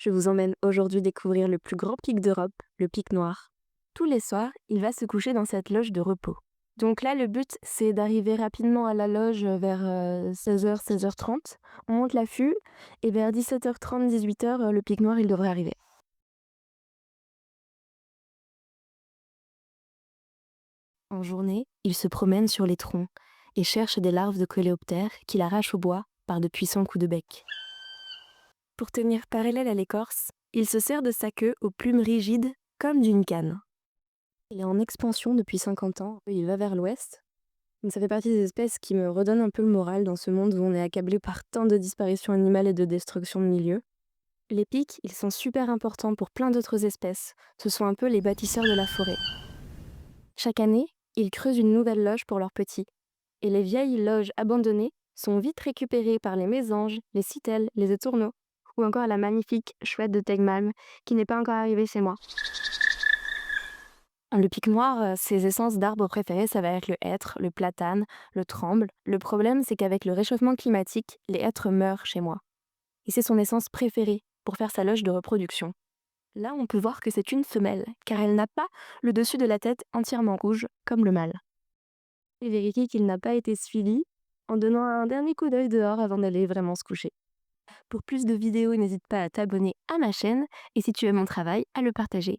Je vous emmène aujourd'hui découvrir le plus grand pic d'Europe, le pic noir. Tous les soirs, il va se coucher dans cette loge de repos. Donc là, le but, c'est d'arriver rapidement à la loge vers 16h, 16h30. On monte l'affût et vers 17h30, 18h, le pic noir, il devrait arriver. En journée, il se promène sur les troncs et cherche des larves de coléoptères qu'il arrache au bois par de puissants coups de bec. Pour tenir parallèle à l'écorce, il se sert de sa queue aux plumes rigides comme d'une canne. Il est en expansion depuis 50 ans, il va vers l'ouest. Donc ça fait partie des espèces qui me redonnent un peu le moral dans ce monde où on est accablé par tant de disparitions animales et de destruction de milieux. Les pics, ils sont super importants pour plein d'autres espèces. Ce sont un peu les bâtisseurs de la forêt. Chaque année, ils creusent une nouvelle loge pour leurs petits. Et les vieilles loges abandonnées sont vite récupérées par les mésanges, les citelles, les étourneaux, ou encore la magnifique chouette de Tegmalm qui n'est pas encore arrivée chez moi. Le pic noir, ses essences d'arbres préférés, ça va être le hêtre, le platane, le tremble. Le problème, c'est qu'avec le réchauffement climatique, les hêtres meurent chez moi. Et c'est son essence préférée pour faire sa loge de reproduction. Là, on peut voir que c'est une femelle, car elle n'a pas le dessus de la tête entièrement rouge, comme le mâle. Et vérifier qu'il n'a pas été suivi en donnant un dernier coup d'œil dehors avant d'aller vraiment se coucher. Pour plus de vidéos, n'hésite pas à t'abonner à ma chaîne et si tu aimes mon travail, à le partager.